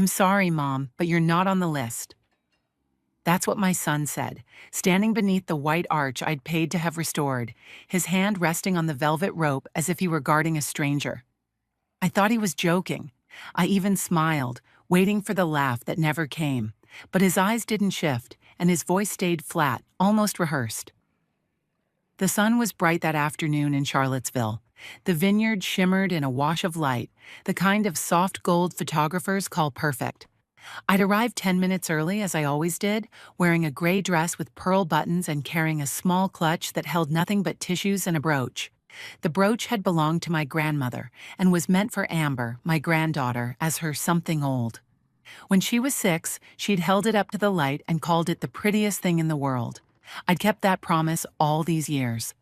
I'm sorry, Mom, but you're not on the list. That's what my son said, standing beneath the white arch I'd paid to have restored, his hand resting on the velvet rope as if he were guarding a stranger. I thought he was joking. I even smiled, waiting for the laugh that never came. But his eyes didn't shift, and his voice stayed flat, almost rehearsed. The sun was bright that afternoon in Charlottesville. The vineyard shimmered in a wash of light, the kind of soft gold photographers call perfect. I'd arrived 10 minutes early, as I always did, wearing a gray dress with pearl buttons and carrying a small clutch that held nothing but tissues and a brooch. The brooch had belonged to my grandmother and was meant for Amber, my granddaughter, as her something old. When she was 6, she'd held it up to the light and called it the prettiest thing in the world. I'd kept that promise all these years.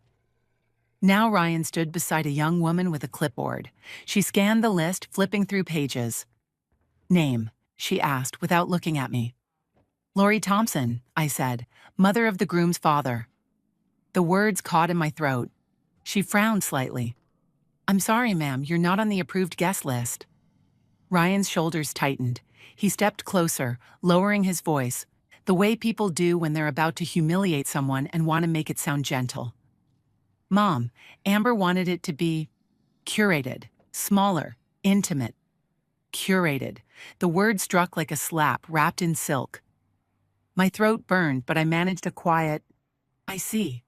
Now Ryan stood beside a young woman with a clipboard. She scanned the list, flipping through pages. "Name?" she asked without looking at me. "Lori Thompson," I said, "mother of the groom's father." The words caught in my throat. She frowned slightly. "I'm sorry, ma'am, you're not on the approved guest list." Ryan's shoulders tightened. He stepped closer, lowering his voice, the way people do when they're about to humiliate someone and want to make it sound gentle. "Mom, Amber wanted it to be curated, smaller, intimate." Curated. The word struck like a slap wrapped in silk. My throat burned, but I managed a quiet, "I see."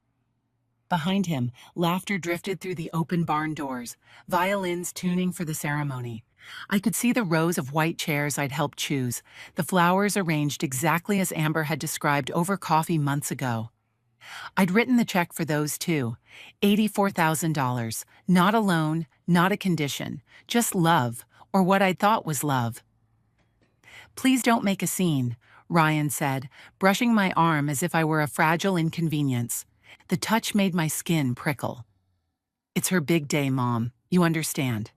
Behind him, laughter drifted through the open barn doors, violins tuning for the ceremony. I could see the rows of white chairs I'd helped choose, the flowers arranged exactly as Amber had described over coffee months ago. I'd written the check for those too. $84,000. Not a loan, not a condition. Just love, or what I thought was love. "Please don't make a scene," Ryan said, brushing my arm as if I were a fragile inconvenience. The touch made my skin prickle. "It's her big day, Mom. You understand."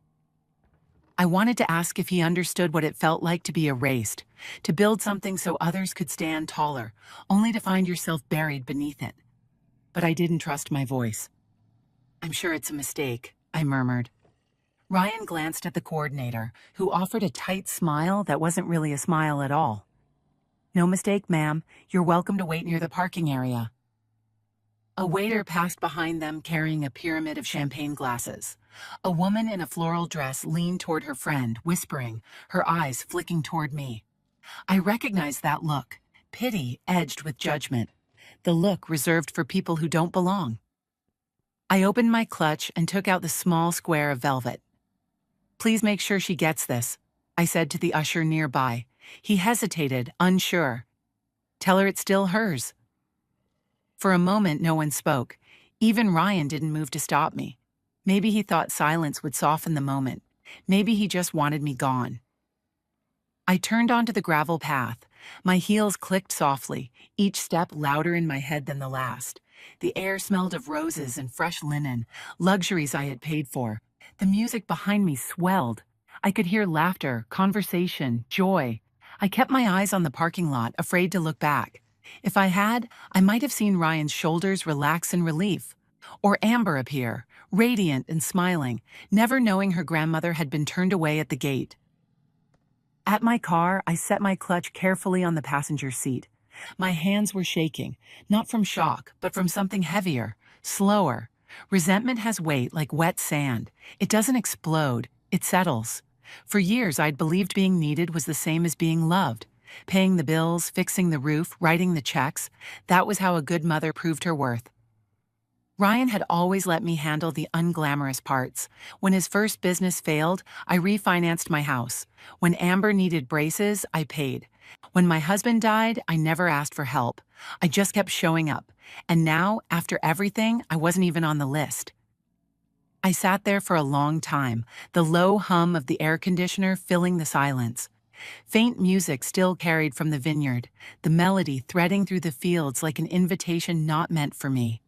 I wanted to ask if he understood what it felt like to be erased, to build something so others could stand taller, only to find yourself buried beneath it. But I didn't trust my voice. "I'm sure it's a mistake," I murmured. Ryan glanced at the coordinator, who offered a tight smile that wasn't really a smile at all. "No mistake, ma'am. You're welcome to wait near the parking area." A waiter passed behind them carrying a pyramid of champagne glasses. A woman in a floral dress leaned toward her friend, whispering, her eyes flicking toward me. I recognized that look, pity edged with judgment, the look reserved for people who don't belong. I opened my clutch and took out the small square of velvet. "Please make sure she gets this," I said to the usher nearby. He hesitated, unsure. "Tell her it's still hers." For a moment, no one spoke. Even Ryan didn't move to stop me. Maybe he thought silence would soften the moment. Maybe he just wanted me gone. I turned onto the gravel path. My heels clicked softly, each step louder in my head than the last. The air smelled of roses and fresh linen, luxuries I had paid for. The music behind me swelled. I could hear laughter, conversation, joy. I kept my eyes on the parking lot, afraid to look back. If I had, I might have seen Ryan's shoulders relax in relief. Or Amber appear, radiant and smiling, never knowing her grandmother had been turned away at the gate. At my car, I set my clutch carefully on the passenger seat. My hands were shaking, not from shock, but from something heavier, slower. Resentment has weight like wet sand. It doesn't explode, it settles. For years, I'd believed being needed was the same as being loved. Paying the bills, fixing the roof, writing the checks. That was how a good mother proved her worth. Ryan had always let me handle the unglamorous parts. When his first business failed, I refinanced my house. When Amber needed braces, I paid. When my husband died, I never asked for help. I just kept showing up. And now, after everything, I wasn't even on the list. I sat there for a long time, the low hum of the air conditioner filling the silence. Faint music still carried from the vineyard, the melody threading through the fields like an invitation not meant for me.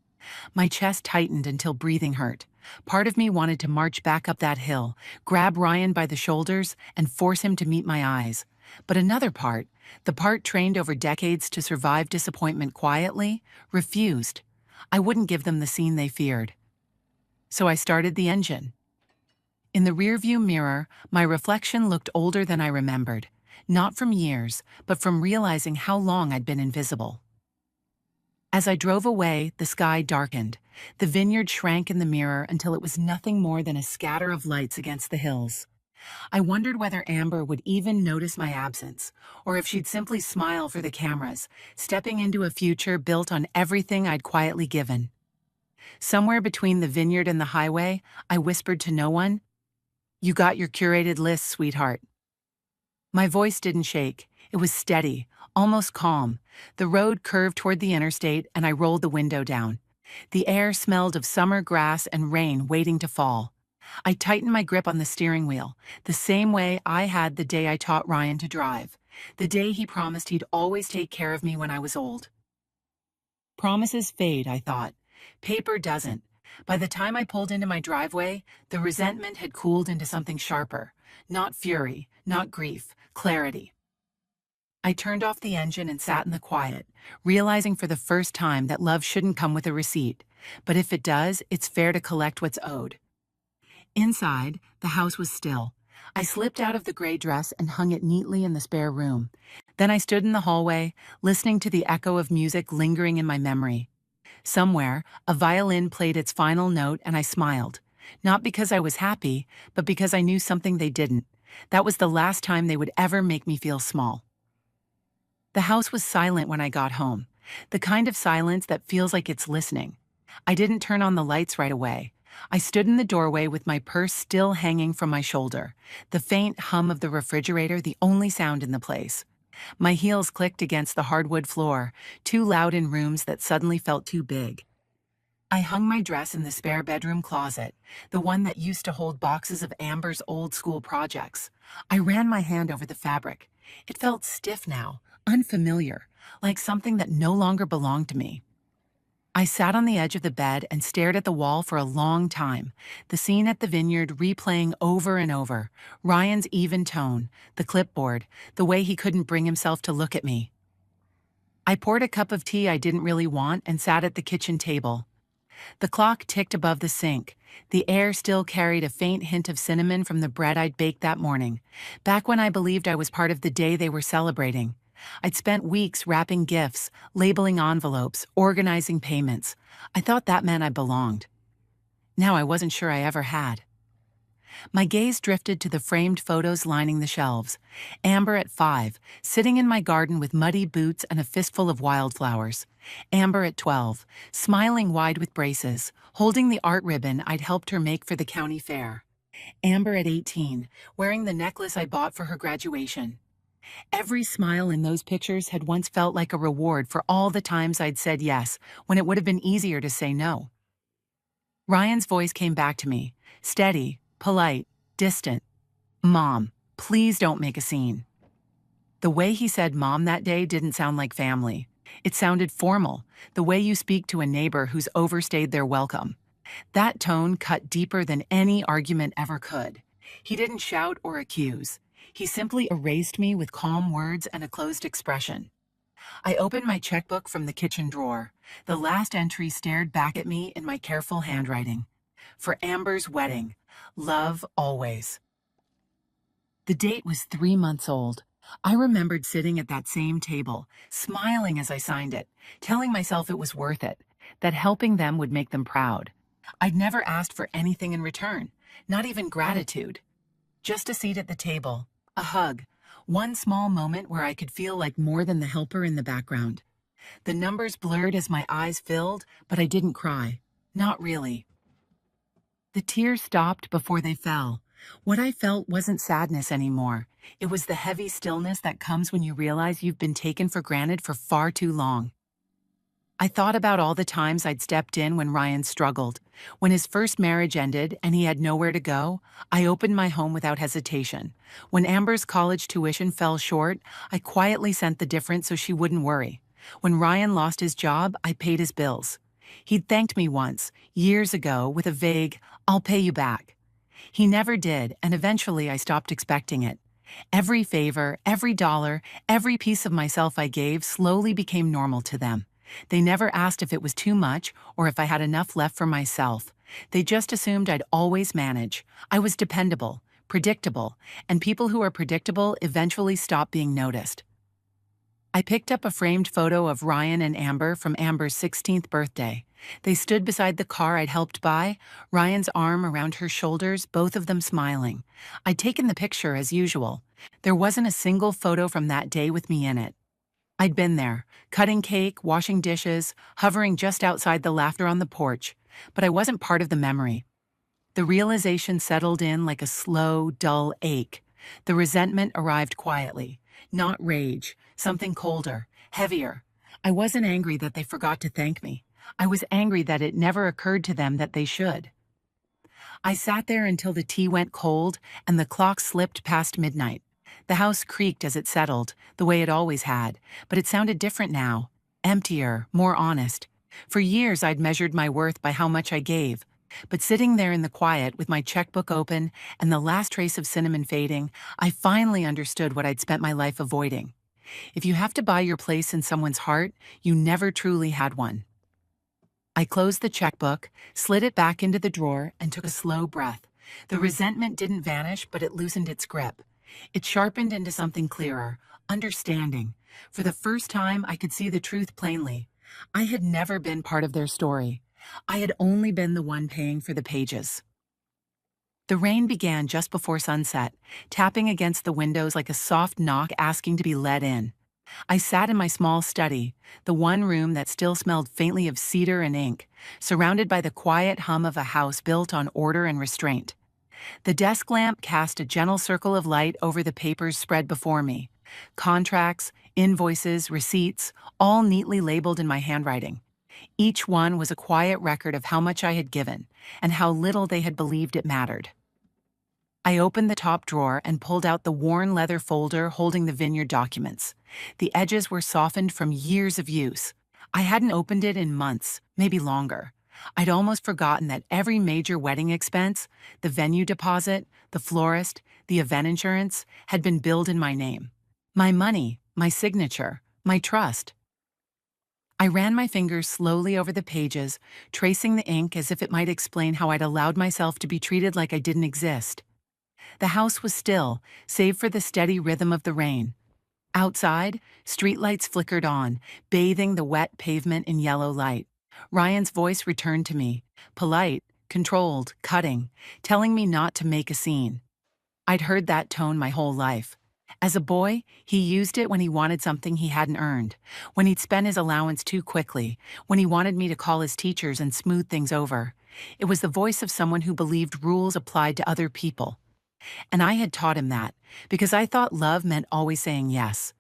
My chest tightened until breathing hurt. Part of me wanted to march back up that hill, grab Ryan by the shoulders, and force him to meet my eyes. But another part, the part trained over decades to survive disappointment quietly, refused. I wouldn't give them the scene they feared. So I started the engine. In the rearview mirror, my reflection looked older than I remembered. not from years, but from realizing how long I'd been invisible. As I drove away, the sky darkened. The vineyard shrank in the mirror until it was nothing more than a scatter of lights against the hills. I wondered whether Amber would even notice my absence, or if she'd simply smile for the cameras, stepping into a future built on everything I'd quietly given. Somewhere between the vineyard and the highway, I whispered to no one, "You got your curated list, sweetheart." My voice didn't shake. It was steady, almost calm. The road curved toward the interstate, and I rolled the window down. The air smelled of summer grass and rain waiting to fall. I tightened my grip on the steering wheel, the same way I had the day I taught Ryan to drive, the day he promised he'd always take care of me when I was old. Promises fade, I thought. Paper doesn't. By the time I pulled into my driveway, the resentment had cooled into something sharper. Not fury, not grief, clarity. I turned off the engine and sat in the quiet, realizing for the first time that love shouldn't come with a receipt, but if it does, it's fair to collect what's owed. Inside, the house was still. I slipped out of the gray dress and hung it neatly in the spare room. Then I stood in the hallway, listening to the echo of music lingering in my memory. Somewhere, a violin played its final note and I smiled. Not because I was happy, but because I knew something they didn't. That was the last time they would ever make me feel small. The house was silent when I got home, the kind of silence that feels like it's listening. I didn't turn on the lights right away. I stood in the doorway with my purse still hanging from my shoulder, the faint hum of the refrigerator the only sound in the place. My heels clicked against the hardwood floor, too loud in rooms that suddenly felt too big. I hung my dress in the spare bedroom closet, the one that used to hold boxes of Amber's old school projects. I ran my hand over the fabric. It felt stiff now, unfamiliar, like something that no longer belonged to me. I sat on the edge of the bed and stared at the wall for a long time, the scene at the vineyard replaying over and over, Ryan's even tone, the clipboard, the way he couldn't bring himself to look at me. I poured a cup of tea I didn't really want and sat at the kitchen table. The clock ticked above the sink. The air still carried a faint hint of cinnamon from the bread I'd baked that morning, back when I believed I was part of the day they were celebrating. I'd spent weeks wrapping gifts, labeling envelopes, organizing payments. I thought that meant I belonged. Now I wasn't sure I ever had. My gaze drifted to the framed photos lining the shelves. Amber at 5, sitting in my garden with muddy boots and a fistful of wildflowers. Amber at 12, smiling wide with braces, holding the art ribbon I'd helped her make for the county fair. Amber at 18, wearing the necklace I bought for her graduation. Every smile in those pictures had once felt like a reward for all the times I'd said yes, when it would have been easier to say no. Ryan's voice came back to me, steady, polite, distant. "Mom, please don't make a scene." The way he said mom that day didn't sound like family. It sounded formal, the way you speak to a neighbor who's overstayed their welcome. That tone cut deeper than any argument ever could. He didn't shout or accuse. He simply erased me with calm words and a closed expression. I opened my checkbook from the kitchen drawer. The last entry stared back at me in my careful handwriting. For Amber's wedding. Love always. The date was 3 months old. I remembered sitting at that same table, smiling as I signed it, telling myself it was worth it, that helping them would make them proud. I'd never asked for anything in return, not even gratitude. Just a seat at the table, a hug, one small moment where I could feel like more than the helper in the background. The numbers blurred as my eyes filled, but I didn't cry. Not really. The tears stopped before they fell. What I felt wasn't sadness anymore. It was the heavy stillness that comes when you realize you've been taken for granted for far too long. I thought about all the times I'd stepped in when Ryan struggled. When his first marriage ended and he had nowhere to go, I opened my home without hesitation. When Amber's college tuition fell short, I quietly sent the difference so she wouldn't worry. When Ryan lost his job, I paid his bills. He'd thanked me once, years ago, with a vague, "I'll pay you back." He never did, and eventually I stopped expecting it. Every favor, every dollar, every piece of myself I gave slowly became normal to them. They never asked if it was too much or if I had enough left for myself. They just assumed I'd always manage. I was dependable, predictable, and people who are predictable eventually stop being noticed. I picked up a framed photo of Ryan and Amber from Amber's 16th birthday. They stood beside the car I'd helped buy, Ryan's arm around her shoulders, both of them smiling. I'd taken the picture as usual. There wasn't a single photo from that day with me in it. I'd been there, cutting cake, washing dishes, hovering just outside the laughter on the porch, but I wasn't part of the memory. The realization settled in like a slow, dull ache. The resentment arrived quietly. Not rage, something colder, heavier. I wasn't angry that they forgot to thank me. I was angry that it never occurred to them that they should. I sat there until the tea went cold and the clock slipped past midnight. The house creaked as it settled, the way it always had, but it sounded different now. Emptier, more honest. For years I'd measured my worth by how much I gave. But sitting there in the quiet with my checkbook open and the last trace of cinnamon fading, I finally understood what I'd spent my life avoiding. If you have to buy your place in someone's heart, you never truly had one. I closed the checkbook, slid it back into the drawer, and took a slow breath. The resentment didn't vanish, but it loosened its grip. It sharpened into something clearer, understanding. For the first time, I could see the truth plainly. I had never been part of their story. I had only been the one paying for the pages. The rain began just before sunset, tapping against the windows like a soft knock asking to be let in. I sat in my small study, the one room that still smelled faintly of cedar and ink, surrounded by the quiet hum of a house built on order and restraint. The desk lamp cast a gentle circle of light over the papers spread before me. Contracts, invoices, receipts, all neatly labeled in my handwriting. Each one was a quiet record of how much I had given, and how little they had believed it mattered. I opened the top drawer and pulled out the worn leather folder holding the vineyard documents. The edges were softened from years of use. I hadn't opened it in months, maybe longer. I'd almost forgotten that every major wedding expense, the venue deposit, the florist, the event insurance, had been billed in my name. My money, my signature, my trust. I ran my fingers slowly over the pages, tracing the ink as if it might explain how I'd allowed myself to be treated like I didn't exist. The house was still, save for the steady rhythm of the rain. Outside, streetlights flickered on, bathing the wet pavement in yellow light. Ryan's voice returned to me, polite, controlled, cutting, telling me not to make a scene. I'd heard that tone my whole life. As a boy, he used it when he wanted something he hadn't earned, when he'd spent his allowance too quickly, when he wanted me to call his teachers and smooth things over. It was the voice of someone who believed rules applied to other people. And I had taught him that, because I thought love meant always saying yes.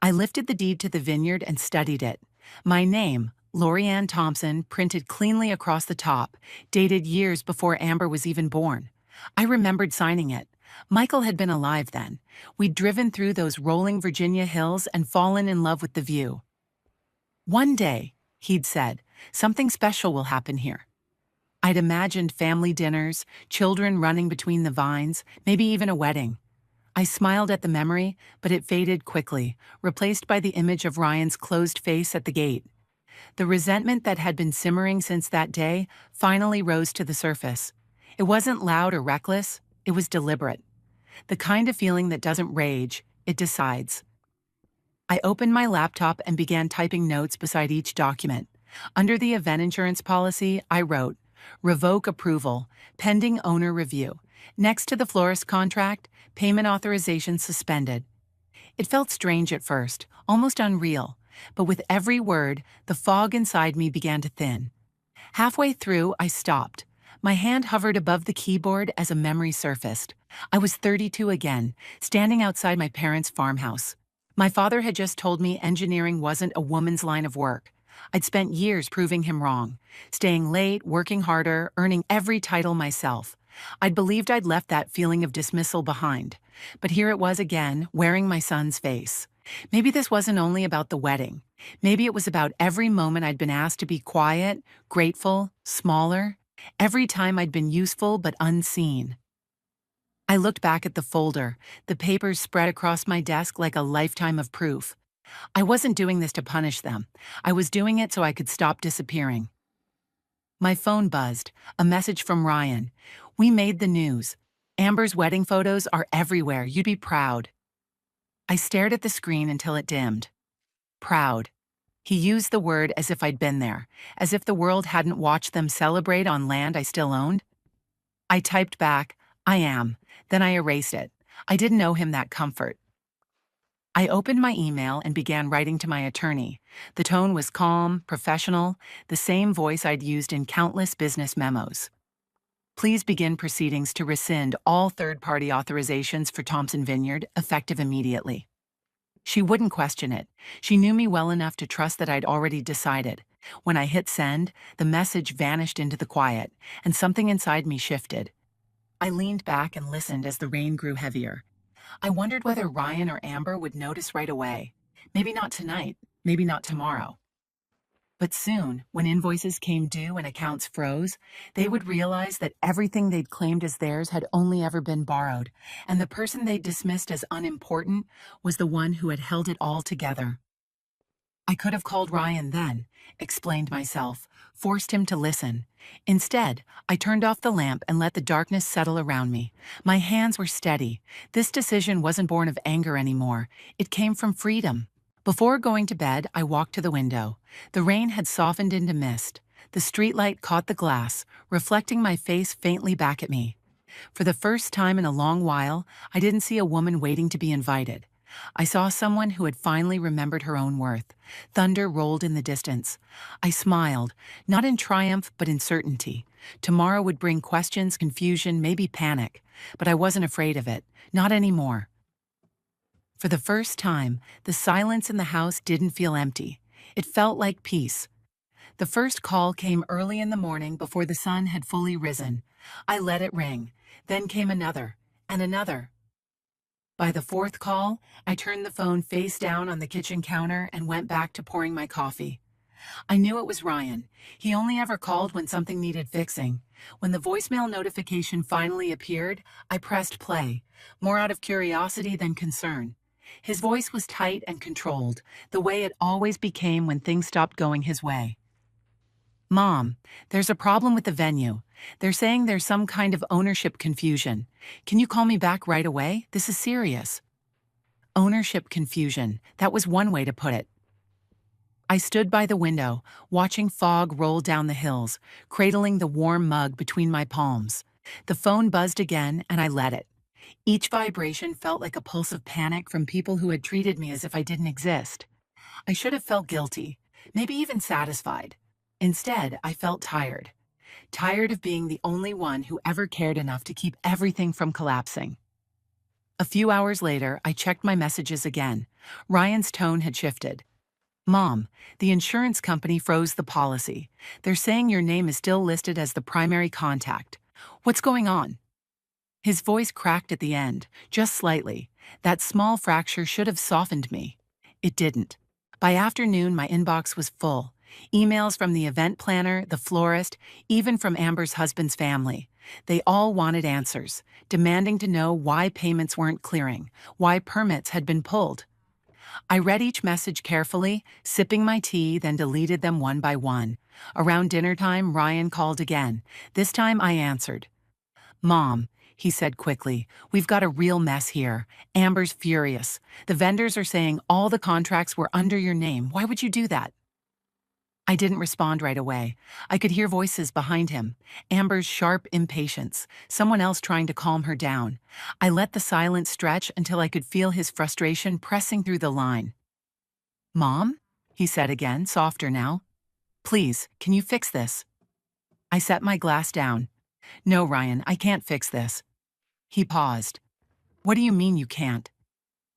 I lifted the deed to the vineyard and studied it. My name, Lori Ann Thompson, printed cleanly across the top, dated years before Amber was even born. I remembered signing it. Michael had been alive then. We'd driven through those rolling Virginia hills and fallen in love with the view. One day, he'd said, something special will happen here. I'd imagined family dinners, children running between the vines, maybe even a wedding. I smiled at the memory, but it faded quickly, replaced by the image of Ryan's closed face at the gate. The resentment that had been simmering since that day finally rose to the surface. It wasn't loud or reckless, it was deliberate. The kind of feeling that doesn't rage, it decides. I opened my laptop and began typing notes beside each document. Under the event insurance policy, I wrote, "Revoke approval, pending owner review." Next to the florist contract, payment authorization suspended. It felt strange at first, almost unreal, but with every word, the fog inside me began to thin. Halfway through, I stopped. My hand hovered above the keyboard as a memory surfaced. I was 32 again, standing outside my parents' farmhouse. My father had just told me engineering wasn't a woman's line of work. I'd spent years proving him wrong, staying late, working harder, earning every title myself. I'd believed I'd left that feeling of dismissal behind. But here it was again, wearing my son's face. Maybe this wasn't only about the wedding. Maybe it was about every moment I'd been asked to be quiet, grateful, smaller. Every time I'd been useful but unseen. I looked back at the folder, the papers spread across my desk like a lifetime of proof. I wasn't doing this to punish them. I was doing it so I could stop disappearing. My phone buzzed, a message from Ryan. "We made the news." Amber's wedding photos are everywhere. You'd be proud. I stared at the screen until it dimmed. Proud. He used the word as if I'd been there, as if the world hadn't watched them celebrate on land I still owned. I typed back, I am. Then I erased it. I didn't owe him that comfort. I opened my email and began writing to my attorney. The tone was calm, professional, the same voice I'd used in countless business memos. Please begin proceedings to rescind all third-party authorizations for Thompson Vineyard, effective immediately. She wouldn't question it. She knew me well enough to trust that I'd already decided. When I hit send, the message vanished into the quiet, and something inside me shifted. I leaned back and listened as the rain grew heavier. I wondered whether Ryan or Amber would notice right away. Maybe not tonight, maybe not tomorrow. But soon, when invoices came due and accounts froze, they would realize that everything they'd claimed as theirs had only ever been borrowed, and the person they'd dismissed as unimportant was the one who had held it all together. I could have called Ryan then, explained myself, forced him to listen. Instead, I turned off the lamp and let the darkness settle around me. My hands were steady. This decision wasn't born of anger anymore. It came from freedom. Before going to bed, I walked to the window. The rain had softened into mist. The streetlight caught the glass, reflecting my face faintly back at me. For the first time in a long while, I didn't see a woman waiting to be invited. I saw someone who had finally remembered her own worth. Thunder rolled in the distance. I smiled, not in triumph but in certainty. Tomorrow would bring questions, confusion, maybe panic. But I wasn't afraid of it. Not anymore. For the first time, the silence in the house didn't feel empty. It felt like peace. The first call came early in the morning before the sun had fully risen. I let it ring. Then came another, and another. By the fourth call, I turned the phone face down on the kitchen counter and went back to pouring my coffee. I knew it was Ryan. He only ever called when something needed fixing. When the voicemail notification finally appeared, I pressed play, more out of curiosity than concern. His voice was tight and controlled, the way it always became when things stopped going his way. Mom, there's a problem with the venue. They're saying there's some kind of ownership confusion. Can you call me back right away? This is serious. Ownership confusion. That was one way to put it. I stood by the window, watching fog roll down the hills, cradling the warm mug between my palms. The phone buzzed again, and I let it. Each vibration felt like a pulse of panic from people who had treated me as if I didn't exist. I should have felt guilty, maybe even satisfied. Instead, I felt tired. Tired of being the only one who ever cared enough to keep everything from collapsing. A few hours later, I checked my messages again. Ryan's tone had shifted. Mom, the insurance company froze the policy. They're saying your name is still listed as the primary contact. What's going on? His voice cracked at the end, just slightly. That small fracture should have softened me. It didn't. By afternoon, my inbox was full. Emails from the event planner, the florist, even from Amber's husband's family. They all wanted answers, demanding to know why payments weren't clearing, why permits had been pulled. I read each message carefully, sipping my tea, then deleted them one by one. Around dinner time, Ryan called again. This time I answered. Mom, he said quickly, we've got a real mess here. Amber's furious. The vendors are saying all the contracts were under your name. Why would you do that? I didn't respond right away. I could hear voices behind him. Amber's sharp impatience, someone else trying to calm her down. I let the silence stretch until I could feel his frustration pressing through the line. Mom? He said again, softer now. Please, can you fix this? I set my glass down. No, Ryan, I can't fix this. He paused. What do you mean you can't?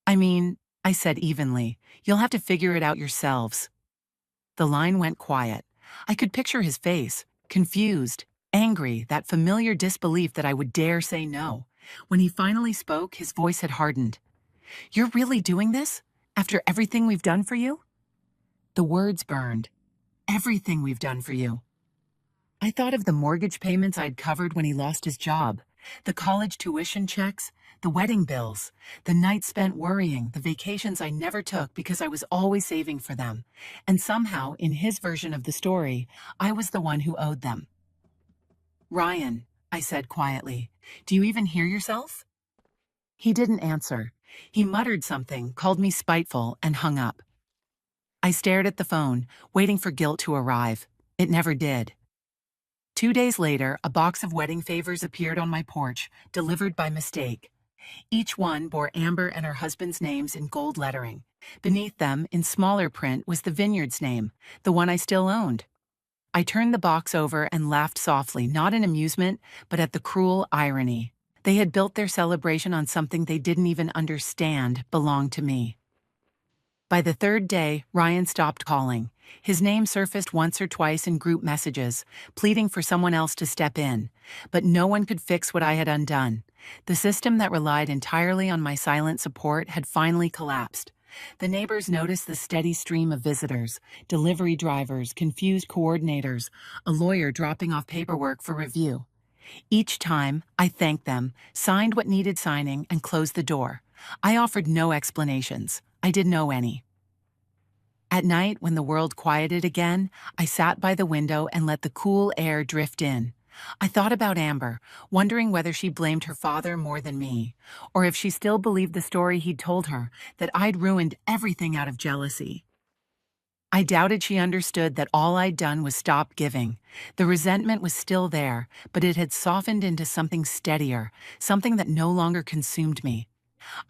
I mean, I said evenly, you'll have to figure it out yourselves. The line went quiet. I could picture his face, confused, angry, that familiar disbelief that I would dare say no. When he finally spoke, his voice had hardened. You're really doing this? After everything we've done for you? The words burned. Everything we've done for you. I thought of the mortgage payments I'd covered when he lost his job, the college tuition checks, the wedding bills, the nights spent worrying, the vacations I never took because I was always saving for them. And somehow, in his version of the story, I was the one who owed them. Ryan, I said quietly. Do you even hear yourself? He didn't answer. He muttered something, called me spiteful, and hung up. I stared at the phone, waiting for guilt to arrive. It never did. 2 days later, a box of wedding favors appeared on my porch, delivered by mistake. Each one bore Amber and her husband's names in gold lettering. Beneath them, in smaller print, was the vineyard's name, the one I still owned. I turned the box over and laughed softly, not in amusement, but at the cruel irony. They had built their celebration on something they didn't even understand belonged to me. By the third day, Ryan stopped calling. His name surfaced once or twice in group messages, pleading for someone else to step in. But no one could fix what I had undone. The system that relied entirely on my silent support had finally collapsed. The neighbors noticed the steady stream of visitors, delivery drivers, confused coordinators, a lawyer dropping off paperwork for review. Each time, I thanked them, signed what needed signing, and closed the door. I offered no explanations. I didn't know any. At night, when the world quieted again, I sat by the window and let the cool air drift in. I thought about Amber, wondering whether she blamed her father more than me, or if she still believed the story he'd told her, that I'd ruined everything out of jealousy. I doubted she understood that all I'd done was stop giving. The resentment was still there, but it had softened into something steadier, something that no longer consumed me.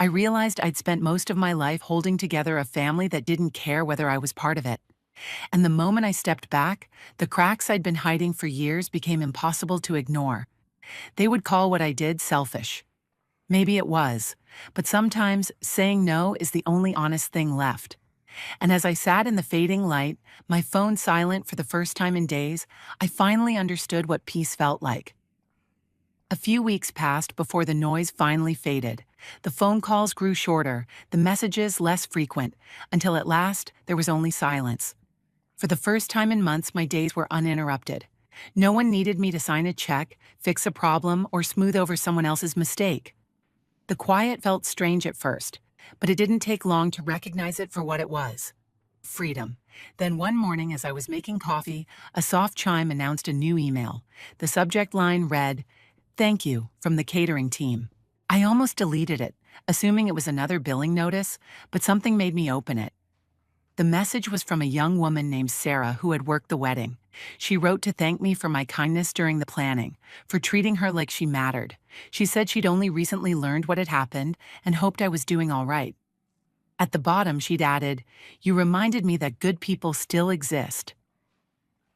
I realized I'd spent most of my life holding together a family that didn't care whether I was part of it. And the moment I stepped back, the cracks I'd been hiding for years became impossible to ignore. They would call what I did selfish. Maybe it was, but sometimes saying no is the only honest thing left. And as I sat in the fading light, my phone silent for the first time in days, I finally understood what peace felt like. A few weeks passed before the noise finally faded. The phone calls grew shorter, the messages less frequent, until at last there was only silence. For the first time in months, my days were uninterrupted. No one needed me to sign a check, fix a problem, or smooth over someone else's mistake. The quiet felt strange at first, but it didn't take long to recognize it for what it was. Freedom. Then one morning, as I was making coffee, a soft chime announced a new email. The subject line read, "Thank you, from the catering team." I almost deleted it, assuming it was another billing notice, but something made me open it. The message was from a young woman named Sarah who had worked the wedding. She wrote to thank me for my kindness during the planning, for treating her like she mattered. She said she'd only recently learned what had happened and hoped I was doing all right. At the bottom, she'd added, "You reminded me that good people still exist."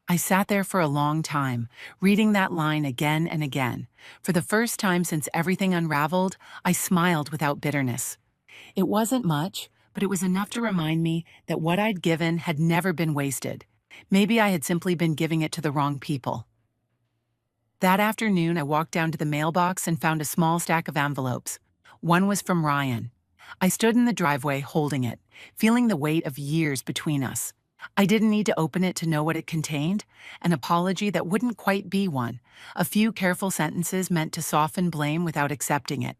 I sat there for a long time, reading that line again and again. For the first time since everything unraveled, I smiled without bitterness. It wasn't much, but it was enough to remind me that what I'd given had never been wasted. Maybe I had simply been giving it to the wrong people. That afternoon, I walked down to the mailbox and found a small stack of envelopes. One was from Ryan. I stood in the driveway holding it, feeling the weight of years between us. I didn't need to open it to know what it contained, an apology that wouldn't quite be one, a few careful sentences meant to soften blame without accepting it.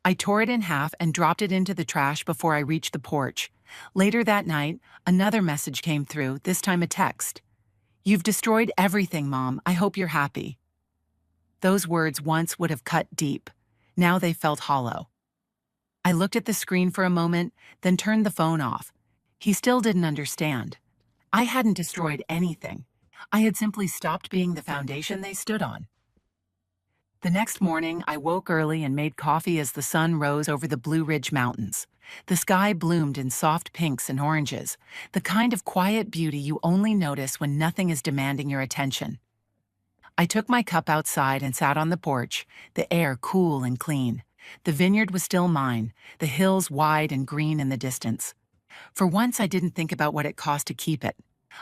I tore it in half and dropped it into the trash before I reached the porch. Later that night, another message came through, this time a text. "You've destroyed everything, Mom. I hope you're happy." Those words once would have cut deep. Now they felt hollow. I looked at the screen for a moment, then turned the phone off. He still didn't understand. I hadn't destroyed anything. I had simply stopped being the foundation they stood on. The next morning, I woke early and made coffee as the sun rose over the Blue Ridge Mountains. The sky bloomed in soft pinks and oranges, the kind of quiet beauty you only notice when nothing is demanding your attention. I took my cup outside and sat on the porch, the air cool and clean. The vineyard was still mine, the hills wide and green in the distance. For once, I didn't think about what it cost to keep it.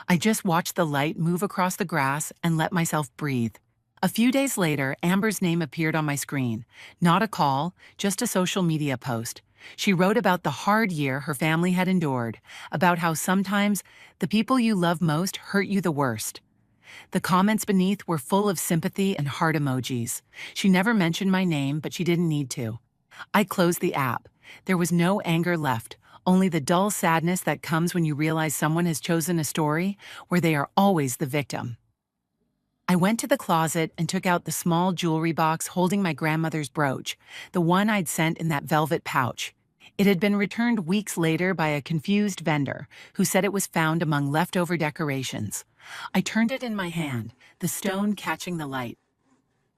I just watched the light move across the grass and let myself breathe. A few days later, Amber's name appeared on my screen. Not a call, just a social media post. She wrote about the hard year her family had endured, about how sometimes the people you love most hurt you the worst. The comments beneath were full of sympathy and heart emojis. She never mentioned my name, but she didn't need to. I closed the app. There was no anger left, only the dull sadness that comes when you realize someone has chosen a story where they are always the victim. I went to the closet and took out the small jewelry box holding my grandmother's brooch, the one I'd sent in that velvet pouch. It had been returned weeks later by a confused vendor who said it was found among leftover decorations. I turned it in my hand, the stone catching the light.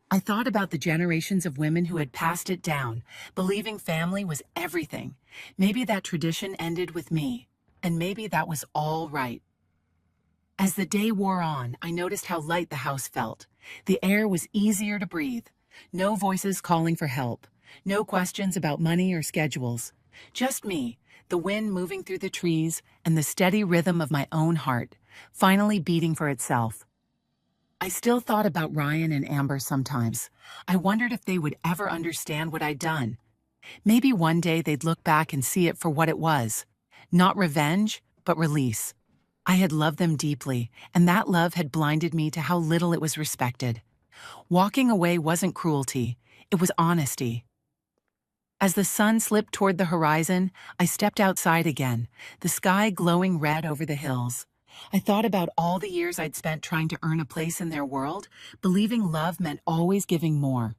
I thought about the generations of women who had passed it down, believing family was everything. Maybe that tradition ended with me, and maybe that was all right. As the day wore on, I noticed how light the house felt. The air was easier to breathe. No voices calling for help. No questions about money or schedules. Just me, the wind moving through the trees, and the steady rhythm of my own heart, finally beating for itself. I still thought about Ryan and Amber sometimes. I wondered if they would ever understand what I'd done. Maybe one day they'd look back and see it for what it was. Not revenge, but release. I had loved them deeply, and that love had blinded me to how little it was respected. Walking away wasn't cruelty, it was honesty. As the sun slipped toward the horizon, I stepped outside again, the sky glowing red over the hills. I thought about all the years I'd spent trying to earn a place in their world, believing love meant always giving more.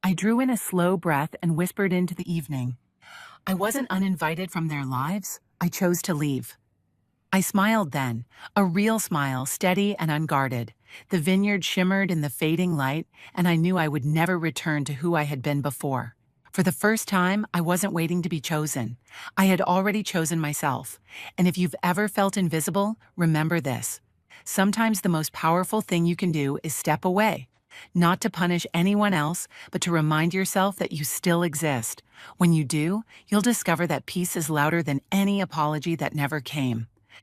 I drew in a slow breath and whispered into the evening. I wasn't uninvited from their lives, I chose to leave. I smiled then, a real smile, steady and unguarded. The vineyard shimmered in the fading light, and I knew I would never return to who I had been before. For the first time, I wasn't waiting to be chosen. I had already chosen myself. And if you've ever felt invisible, remember this. Sometimes the most powerful thing you can do is step away. Not to punish anyone else, but to remind yourself that you still exist. When you do, you'll discover that peace is louder than any apology that never came.